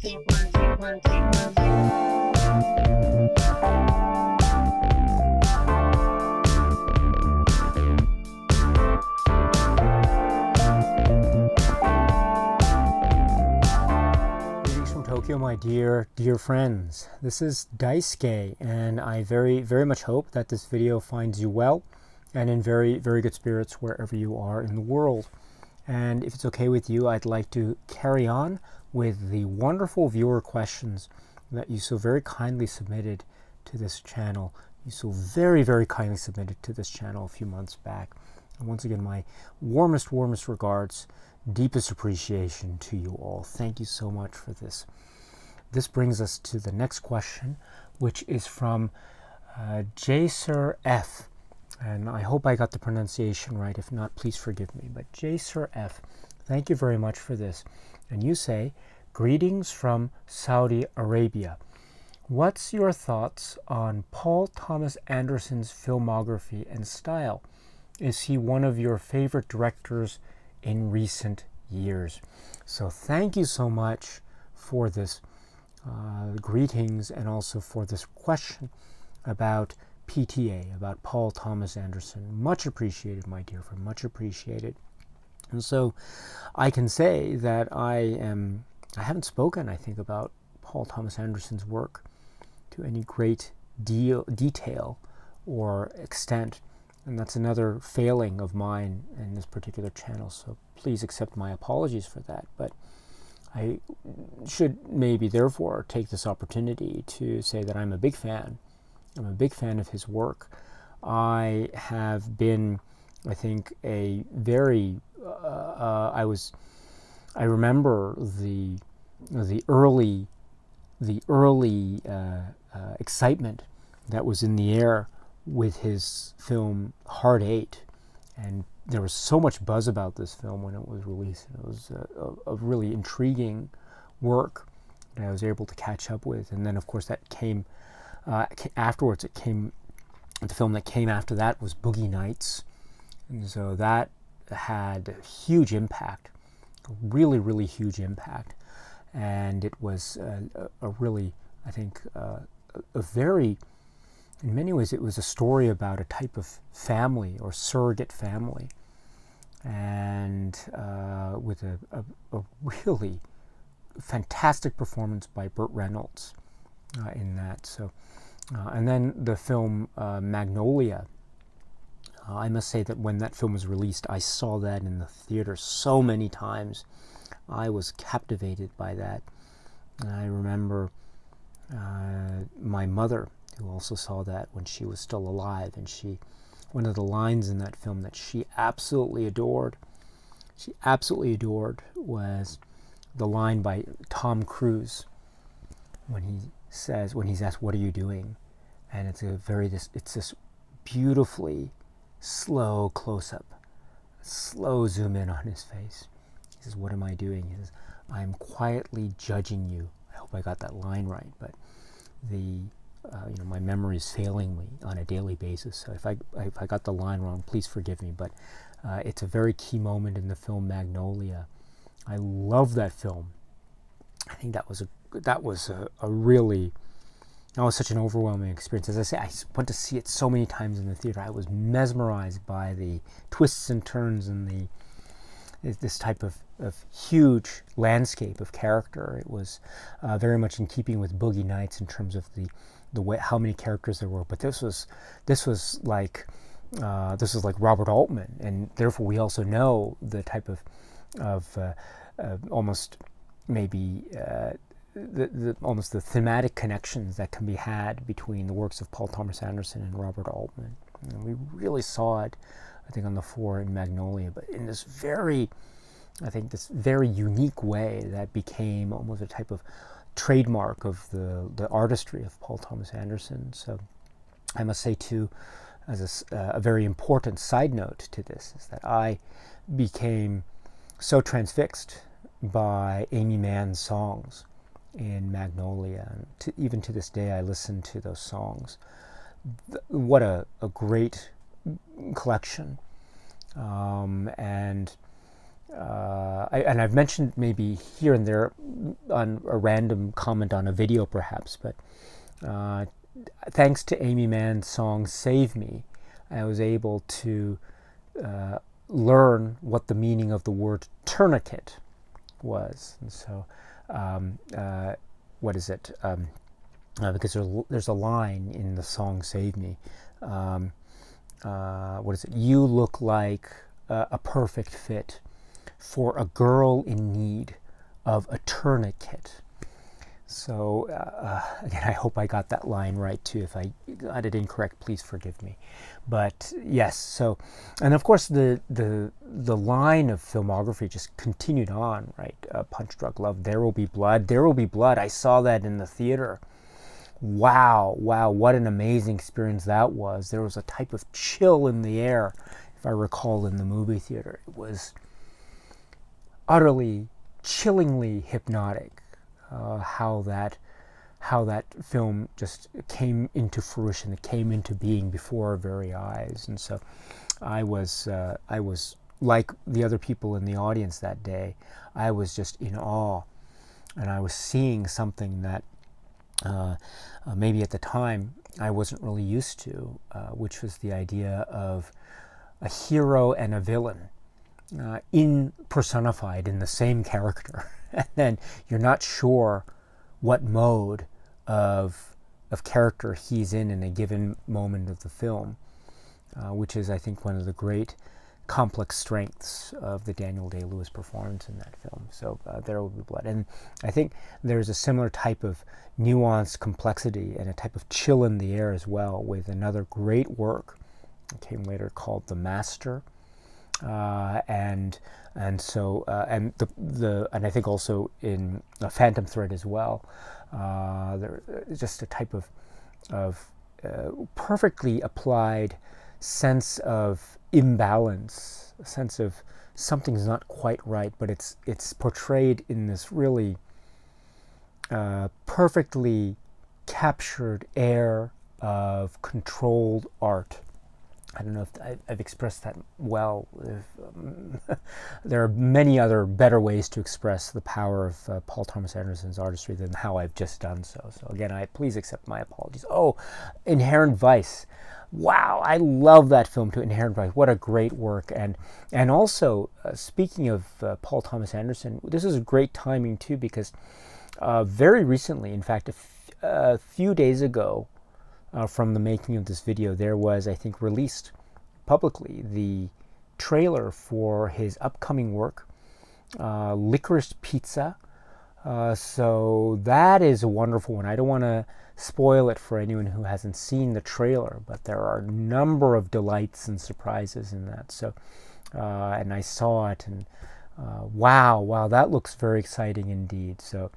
Tokyo, my dear friends. This is Daisuke, and I very much hope that this video finds you well and in very good spirits wherever you are in the world. And if it's okay with you, I'd like to carry on with the wonderful viewer questions that you so very kindly submitted to this channel. You so very kindly submitted to this channel a few months back. And once again, my warmest regards, deepest appreciation to you all. Thank you so much for this. This brings us to the next question, which is from Jaser F. And I hope I got the pronunciation right. If not, please forgive me. But Jaser F, thank you very much for this. And you say, greetings from Saudi Arabia. What's your thoughts on Paul Thomas Anderson's filmography and style? Is he one of your favorite directors in recent years? So thank you so much for this greetings, and also for this question about PTA, about Paul Thomas Anderson. Much appreciated, my dear friend, much appreciated. And so I can say that I haven't spoken, I think, about Paul Thomas Anderson's work to any great detail or extent. And that's another failing of mine in this particular channel, so please accept my apologies for that. But I should maybe therefore take this opportunity to say that I'm a big fan. I'm a big fan of his work. I have been, I think, a very, I remember the early excitement that was in the air with his film Hard Eight, and there was so much buzz about this film when it was released. It was a really intriguing work that I was able to catch up with. And then, of course, that came afterwards. The film that came after that was Boogie Nights. And so that had a huge impact, a really huge impact. And it was a really, I think, a very, in many ways, it was a story about a type of family or surrogate family, and with a really fantastic performance by Burt Reynolds in that. So, and then the film Magnolia. I must say that when that film was released, I saw that in the theater so many times. I was captivated by that. And I remember my mother, who also saw that when she was still alive, and one of the lines in that film that she absolutely adored was the line by Tom Cruise when he's asked, "What are you doing?" And it's this beautifully slow close-up, slow zoom in on his face. He says, "What am I doing?" He says, "I'm quietly judging you." I hope I got that line right, but my memory is failing me on a daily basis, so if I got the line wrong, please forgive me. But it's a very key moment in the film Magnolia. I love that film. I think that was such an overwhelming experience. As I say, I went to see it so many times in the theater. I was mesmerized by the twists and turns and this type of huge landscape of character. It was very much in keeping with Boogie Nights in terms of the way, how many characters there were. But this was like Robert Altman, and therefore we also know the type of almost maybe almost the thematic connections that can be had between the works of Paul Thomas Anderson and Robert Altman. And we really saw it, I think, on the fore in Magnolia, but in this very unique way that became almost a type of trademark of the artistry of Paul Thomas Anderson. So I must say, too, as a very important side note to this, is that I became so transfixed by Amy Mann's songs in Magnolia. And even to this day, I listen to those songs. What a great collection. And and I've mentioned maybe here and there on a random comment on a video perhaps, but thanks to Amy Mann's song Save Me, I was able to learn what the meaning of the word tourniquet was. And so what is it? Because there's a line in the song Save Me. What is it? You look like a perfect fit for a girl in need of a tourniquet. So again, I hope I got that line right too. If I got it incorrect, please forgive me. But yes, so, and of course the line of filmography just continued on, right? Punch Drunk Love, There Will Be Blood, There Will Be Blood. I saw that in the theater. Wow, what an amazing experience that was. There was a type of chill in the air, if I recall, in the movie theater. It was utterly, chillingly hypnotic. How that film just came into fruition, it came into being before our very eyes. And so I was like the other people in the audience that day. I was just in awe, and I was seeing something that maybe at the time I wasn't really used to, which was the idea of a hero and a villain personified in the same character. And then you're not sure what mode of character he's in a given moment of the film, which is, I think, one of the great complex strengths of the Daniel Day-Lewis performance in that film. So There Will Be Blood. And I think there's a similar type of nuanced complexity and a type of chill in the air as well with another great work that came later called The Master. And I think also in Phantom Thread as well, there's just a type of perfectly applied sense of imbalance, a sense of something's not quite right, but it's portrayed in this really perfectly captured air of controlled art. I don't know if I've expressed that well. There are many other better ways to express the power of Paul Thomas Anderson's artistry than how I've just done so. So again, please accept my apologies. Oh, Inherent Vice. Wow, I love that film too, Inherent Vice. What a great work. And also, speaking of Paul Thomas Anderson, this is great timing too, because very recently, in fact, a few days ago, from the making of this video, there was, I think, released publicly the trailer for his upcoming work, Licorice Pizza. So that is a wonderful one. I don't want to spoil it for anyone who hasn't seen the trailer, but there are a number of delights and surprises in that. So, and I saw it, and wow, that looks very exciting indeed. So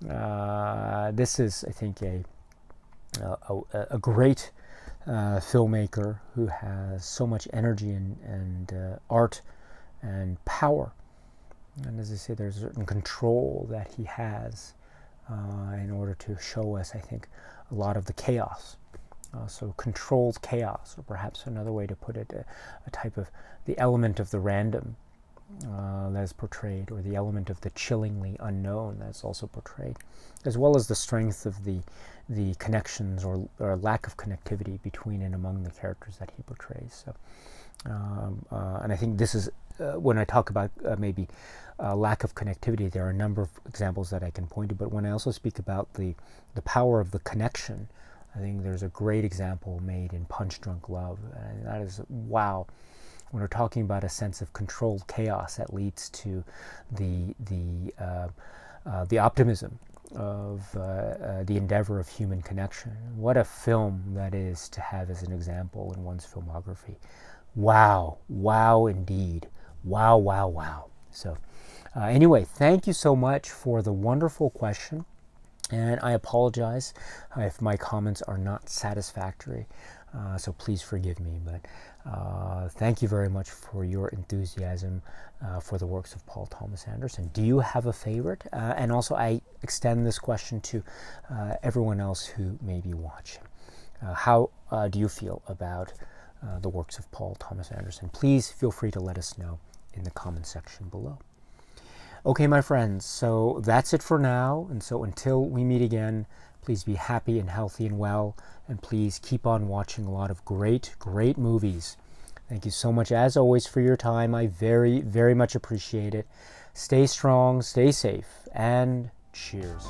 this is, I think, a great filmmaker who has so much energy and art and power. And as I say, there's a certain control that he has in order to show us, I think, a lot of the chaos. So controlled chaos, or perhaps another way to put it, a type of the element of the random that is portrayed, or the element of the chillingly unknown that's also portrayed, as well as the strength of the connections or lack of connectivity between and among the characters that he portrays. So, and I think this is, when I talk about maybe lack of connectivity, there are a number of examples that I can point to, but when I also speak about the power of the connection, I think there's a great example made in Punch Drunk Love, and that is, wow. When we're talking about a sense of controlled chaos that leads to the optimism of the endeavor of human connection. What a film that is to have as an example in one's filmography. Wow indeed. Wow. So anyway, thank you so much for the wonderful question. And I apologize if my comments are not satisfactory, so please forgive me. But thank you very much for your enthusiasm for the works of Paul Thomas Anderson. Do you have a favorite? And also, I extend this question to everyone else who may be watching. How do you feel about the works of Paul Thomas Anderson? Please feel free to let us know in the comment section below. Okay, my friends, so that's it for now. And so until we meet again, please be happy and healthy and well. And please keep on watching a lot of great, great movies. Thank you so much, as always, for your time. I very, very much appreciate it. Stay strong, stay safe, and cheers.